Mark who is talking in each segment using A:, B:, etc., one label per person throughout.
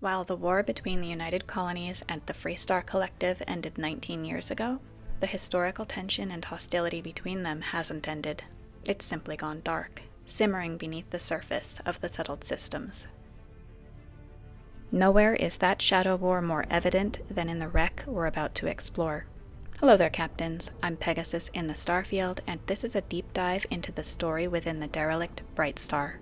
A: While the war between the United Colonies and the Freestar Collective ended 19 years ago, the historical tension and hostility between them hasn't ended. It's simply gone dark, simmering beneath the surface of the settled systems. Nowhere is that shadow war more evident than in the wreck we're about to explore. Hello there, Captains. I'm Pegasus in the Starfield, and this is a deep dive into the story within the derelict Bright Star.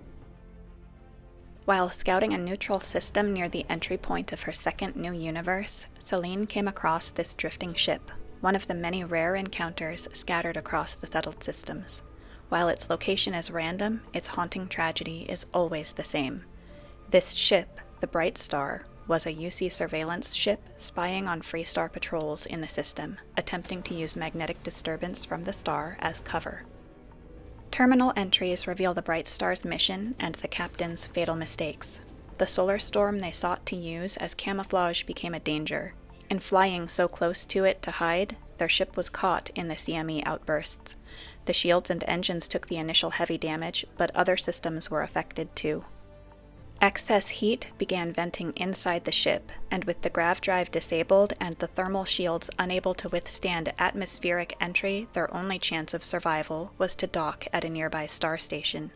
A: While scouting a neutral system near the entry point of her second new universe, Selene came across this drifting ship, one of the many rare encounters scattered across the settled systems. While its location is random, its haunting tragedy is always the same. This ship, the Bright Star, was a UC surveillance ship spying on Freestar patrols in the system, attempting to use magnetic disturbance from the star as cover. Terminal entries reveal the Bright Star's mission and the captain's fatal mistakes. The solar storm they sought to use as camouflage became a danger. In flying so close to it to hide, their ship was caught in the CME outbursts. The shields and engines took the initial heavy damage, but other systems were affected too. Excess heat began venting inside the ship, and with the grav drive disabled and the thermal shields unable to withstand atmospheric entry, their only chance of survival was to dock at a nearby star station.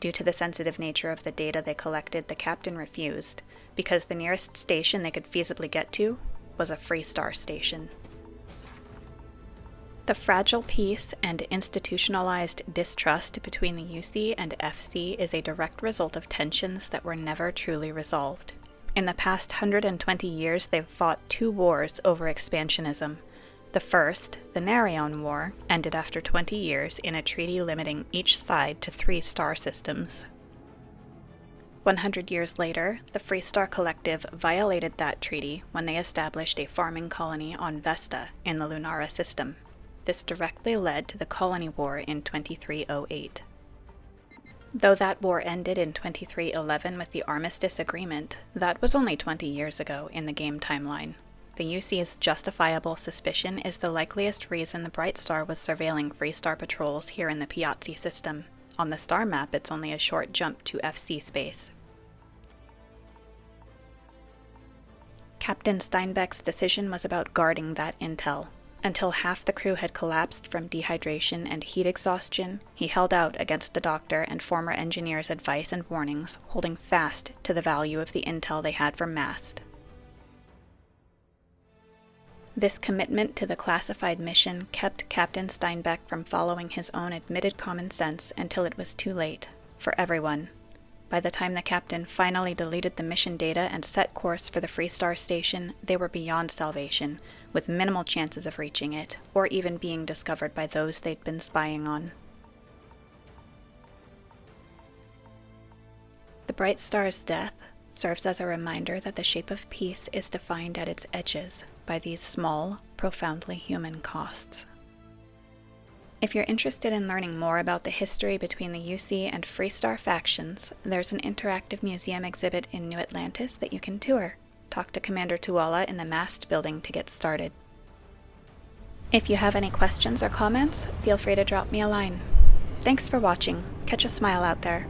A: Due to the sensitive nature of the data they collected, the captain refused, because the nearest station they could feasibly get to was a Freestar station. The fragile peace and institutionalized distrust between the UC and FC is a direct result of tensions that were never truly resolved. In the past 120 years, they've fought two wars over expansionism. The first, the Narion War, ended after 20 years in a treaty limiting each side to 3 star systems. 100 years later, the Freestar Collective violated that treaty when they established a farming colony on Vesta in the Lunara system. This directly led to the Colony War in 2308. Though that war ended in 2311 with the Armistice Agreement, that was only 20 years ago in the game timeline. The UC's justifiable suspicion is the likeliest reason the Bright Star was surveilling Freestar patrols here in the Piazzi system. On the star map, it's only a short jump to FC space. Captain Steinbeck's decision was about guarding that intel. Until half the crew had collapsed from dehydration and heat exhaustion, he held out against the doctor and former engineer's advice and warnings, holding fast to the value of the intel they had from Mast. This commitment to the classified mission kept Captain Steinbeck from following his own admitted common sense until it was too late, for everyone. By the time the captain finally deleted the mission data and set course for the Freestar station, they were beyond salvation, with minimal chances of reaching it, or even being discovered by those they'd been spying on. The Bright Star's death serves as a reminder that the shape of peace is defined at its edges by these small, profoundly human costs. If you're interested in learning more about the history between the UC and Freestar factions, there's an interactive museum exhibit in New Atlantis that you can tour. Talk to Commander Tuala in the Mast building to get started. If you have any questions or comments, feel free to drop me a line. Thanks for watching. Catch a smile out there.